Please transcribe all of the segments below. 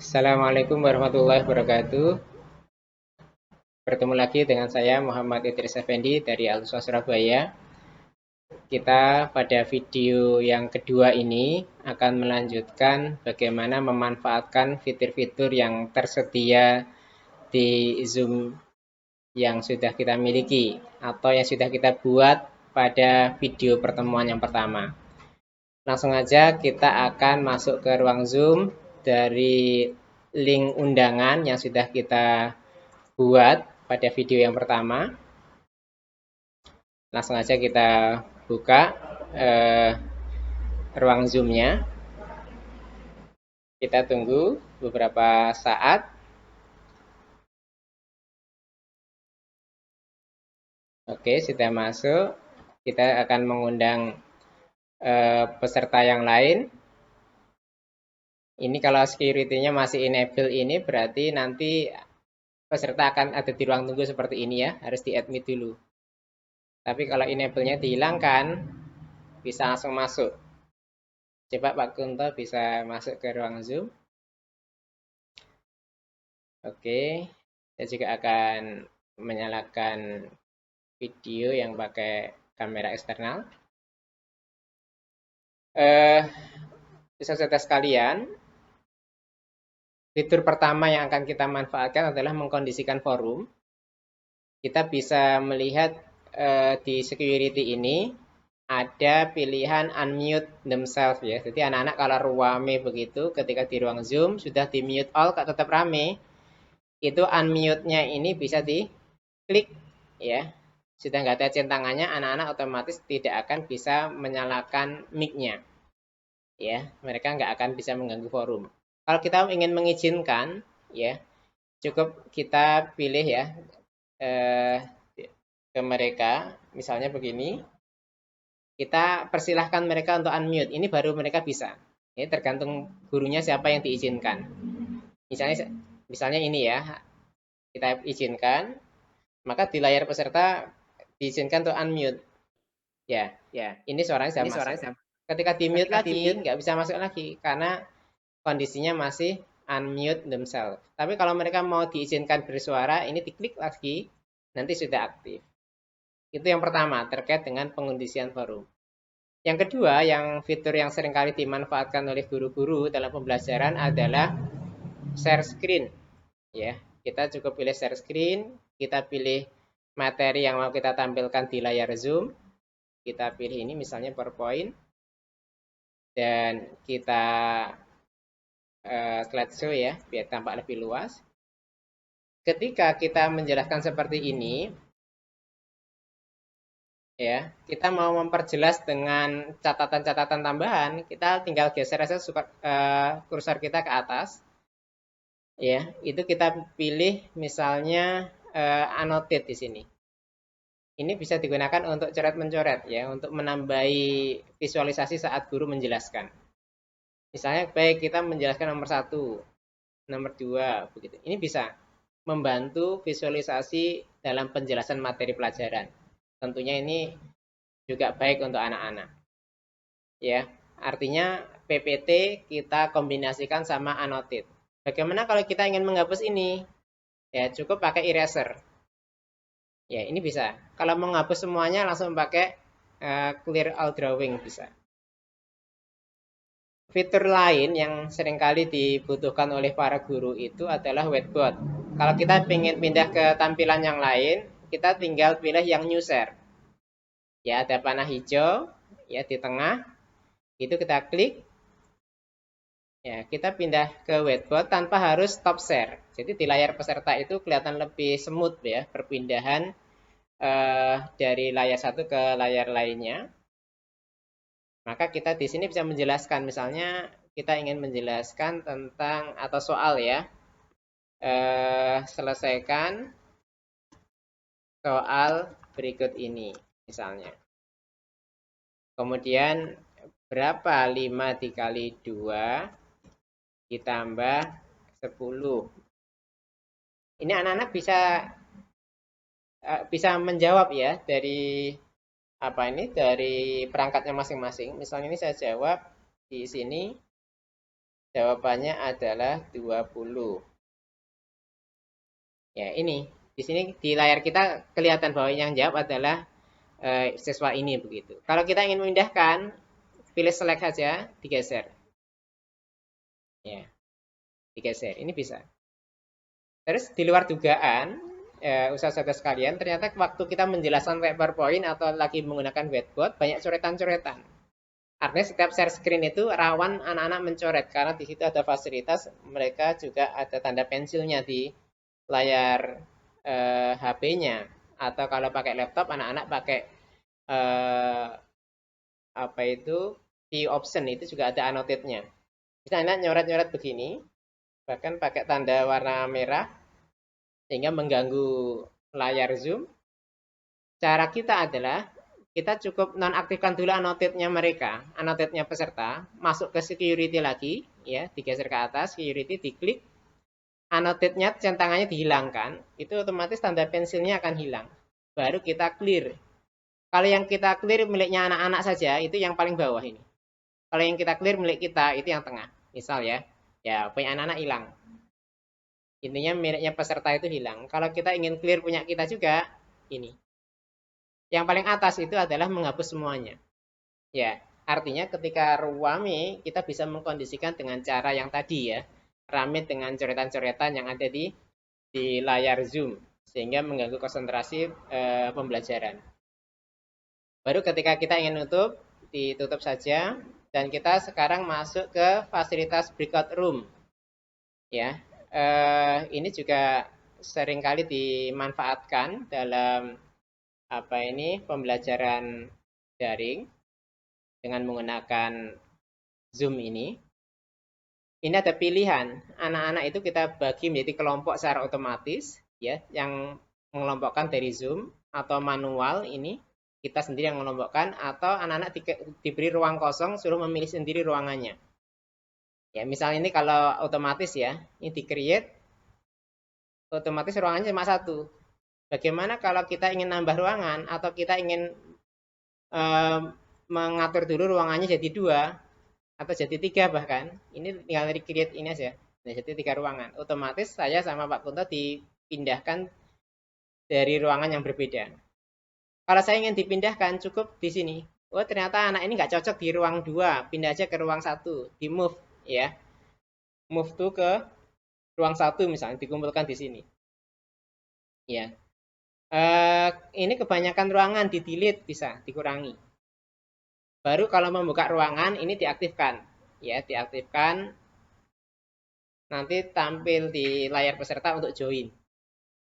Assalamualaikum warahmatullahi wabarakatuh. Bertemu lagi dengan saya Muhammad Idris Effendi dari Al-Unsur Surabaya. Kita pada video yang kedua ini akan melanjutkan bagaimana memanfaatkan fitur-fitur yang tersedia di Zoom yang sudah kita miliki atau yang sudah kita buat pada video pertemuan yang pertama. Langsung aja kita akan masuk ke ruang Zoom dari link undangan yang sudah kita buat pada video yang pertama. Langsung aja kita buka ruang Zoom-nya. Kita tunggu beberapa saat. Oke, sudah masuk. Kita akan mengundang peserta yang lain. Ini kalau security-nya masih enable ini berarti nanti peserta akan ada di ruang tunggu seperti ini ya, harus di-admit dulu. Tapi kalau enable-nya dihilangkan, bisa langsung masuk. Coba Pak Kunto bisa masuk ke ruang Zoom. Oke, saya juga akan menyalakan video yang pakai kamera eksternal. Saudara sekalian, fitur pertama yang akan kita manfaatkan adalah mengkondisikan forum. Kita bisa melihat di security ini ada pilihan unmute themselves ya. Jadi anak-anak kalau rame begitu ketika di ruang Zoom sudah di mute all tetap rame, itu unmute-nya ini bisa diklik ya. Sudah nggak ada centangannya, anak-anak otomatis tidak akan bisa menyalakan mic-nya. Ya, mereka nggak akan bisa mengganggu forum. Kalau kita ingin mengizinkan, ya cukup kita pilih ya ke mereka, misalnya begini, kita persilahkan mereka untuk unmute. Ini baru mereka bisa. Ini tergantung gurunya siapa yang diizinkan. Misalnya ini ya, kita izinkan, maka di layar peserta diizinkan untuk unmute. Ya, ya, ini suaranya sudah masuk. Ketika di mute lagi, nggak bisa masuk lagi karena kondisinya masih unmute themselves. Tapi kalau mereka mau diizinkan bersuara, ini diklik lagi, nanti sudah aktif. Itu yang pertama, terkait dengan pengondisian forum. Yang kedua, yang fitur yang seringkali dimanfaatkan oleh guru-guru dalam pembelajaran adalah share screen. Ya, kita cukup pilih share screen, kita pilih materi yang mau kita tampilkan di layar Zoom. Kita pilih ini misalnya PowerPoint. Dan kita slideshow ya, biar tampak lebih luas. Ketika kita menjelaskan seperti ini, ya, kita mau memperjelas dengan catatan-catatan tambahan, kita tinggal geser aja kursor kita ke atas. Ya, itu kita pilih misalnya annotate di sini. Ini bisa digunakan untuk coret-mencoret ya, untuk menambahi visualisasi saat guru menjelaskan. Misalnya baik kita menjelaskan nomor 1, nomor 2, begitu. Ini bisa membantu visualisasi dalam penjelasan materi pelajaran. Tentunya ini juga baik untuk anak-anak. Ya, artinya PPT kita kombinasikan sama annotate. Bagaimana kalau kita ingin menghapus ini? Ya, cukup pakai eraser. Ya, ini bisa. Kalau menghapus semuanya langsung pakai clear all drawing bisa. Fitur lain yang seringkali dibutuhkan oleh para guru itu adalah whiteboard. Kalau kita ingin pindah ke tampilan yang lain, kita tinggal pilih yang new share. Ya, ada panah hijau ya di tengah. Itu kita klik. Ya, kita pindah ke whiteboard tanpa harus stop share. Jadi di layar peserta itu kelihatan lebih smooth ya perpindahan dari layar satu ke layar lainnya. Maka kita di sini bisa menjelaskan, misalnya kita ingin menjelaskan tentang atau soal ya, selesaikan soal berikut ini misalnya. Kemudian berapa 5 dikali 2 ditambah 10. Ini anak-anak bisa menjawab ya dari apa ini, dari perangkatnya masing-masing. Misalnya ini saya jawab di sini Jawabannya adalah 20. Ya, ini. Di sini di layar kita kelihatan bahwa yang jawab adalah siswa ini begitu. Kalau kita ingin memindahkan, pilih select saja, digeser. Ya, digeser. Ini bisa. Terus di luar dugaan, usaha-usaha sekalian, ternyata waktu kita menjelaskan PowerPoint atau lagi menggunakan whiteboard, banyak coretan-coretan. Artinya setiap share screen itu rawan anak-anak mencoret karena di situ ada fasilitas mereka juga ada tanda pensilnya di layar HP-nya atau kalau pakai laptop anak-anak pakai eh, apa itu key option itu juga ada annotate-nya. Bisa anak nyoret-nyoret begini, bahkan pakai tanda warna merah sehingga mengganggu layar Zoom. Cara kita adalah kita cukup nonaktifkan dulu annotate-nya mereka, annotate-nya peserta, masuk ke security lagi, ya, digeser ke atas, security, diklik, annotate-nya centangannya dihilangkan, itu otomatis tanda pensilnya akan hilang. Baru kita clear. Kalau yang kita clear miliknya anak-anak saja, itu yang paling bawah ini. Kalau yang kita clear milik kita, itu yang tengah. Misal ya, ya punya anak-anak hilang. Intinya miliknya peserta itu hilang. Kalau kita ingin clear punya kita juga, ini. Yang paling atas itu adalah menghapus semuanya. Ya, artinya ketika rame, kita bisa mengkondisikan dengan cara yang tadi ya. Rame dengan coretan-coretan yang ada di layar Zoom. Sehingga mengganggu konsentrasi pembelajaran. Baru ketika kita ingin nutup, ditutup saja. Dan kita sekarang masuk ke fasilitas breakout room. Ya, ini juga seringkali dimanfaatkan dalam apa ini pembelajaran daring dengan menggunakan Zoom ini. Ini ada pilihan. Anak-anak itu kita bagi menjadi kelompok secara otomatis ya, yang mengelompokkan dari Zoom atau manual ini kita sendiri yang mengelompokkan atau anak-anak diberi ruang kosong suruh memilih sendiri ruangannya. Ya, misalnya ini kalau otomatis ya, ini di-create otomatis ruangannya cuma satu. Bagaimana kalau kita ingin nambah ruangan atau kita ingin mengatur dulu ruangannya jadi dua atau jadi tiga bahkan. Ini tinggal create ini aja. Nah, jadi tiga ruangan. Otomatis saya sama Pak Kunto dipindahkan dari ruangan yang berbeda. Kalau saya ingin dipindahkan cukup di sini. Oh ternyata anak ini nggak cocok di ruang dua, pindah aja ke ruang satu, di move ya, move tuh ke ruang satu misalnya, dikumpulkan di sini. Ya, ini kebanyakan ruangan di delete bisa dikurangi. Baru kalau membuka ruangan ini diaktifkan, ya diaktifkan. Nanti tampil di layar peserta untuk join,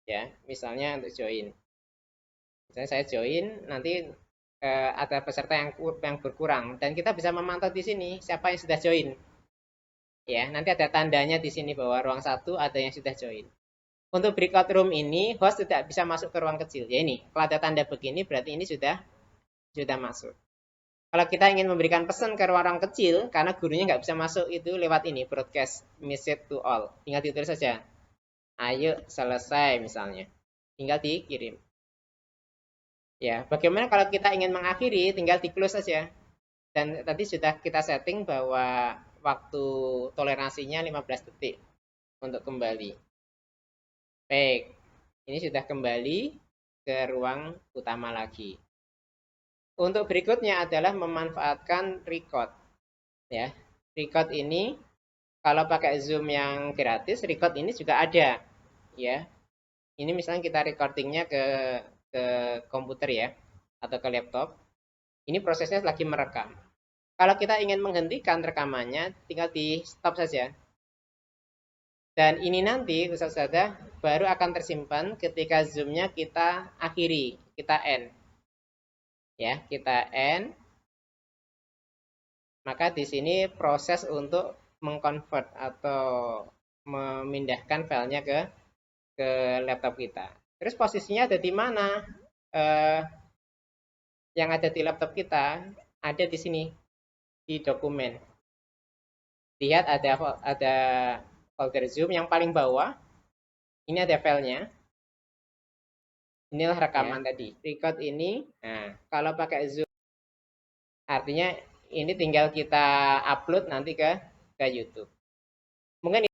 ya misalnya untuk join. Misalnya saya join, nanti ada peserta yang berkurang dan kita bisa memantau di sini siapa yang sudah join. Ya, nanti ada tandanya di sini bahwa ruang satu ada yang sudah join. Untuk breakout room ini host tidak bisa masuk ke ruang kecil. Ya ini, kalau ada tanda begini berarti ini sudah masuk. Kalau kita ingin memberikan pesan ke ruang kecil, karena gurunya nggak bisa masuk itu lewat ini, broadcast message to all. Tinggal ditulis saja. Ayo selesai misalnya. Tinggal dikirim. Ya, bagaimana kalau kita ingin mengakhiri, tinggal di close saja. Dan tadi sudah kita setting bahwa waktu toleransinya 15 detik untuk kembali. Baik, ini sudah kembali ke ruang utama lagi. Untuk berikutnya adalah memanfaatkan record. Ya, record ini kalau pakai Zoom yang gratis, record ini juga ada. Ya, ini misalnya kita recordingnya ke komputer ya, atau ke laptop. Ini prosesnya lagi merekam. Kalau kita ingin menghentikan rekamannya, tinggal di stop saja. Dan ini nanti, Ustaz Sada, baru akan tersimpan ketika Zoom-nya kita akhiri, kita end. Ya, kita end. Maka di sini proses untuk mengconvert atau memindahkan filenya ke laptop kita. Terus posisinya ada di mana? Yang ada di laptop kita ada di sini di dokumen. Lihat ada folder Zoom yang paling bawah. Ini ada filenya. Inilah rekaman tadi. Record ini. Nah, kalau pakai Zoom artinya ini tinggal kita upload nanti ke YouTube. Mungkin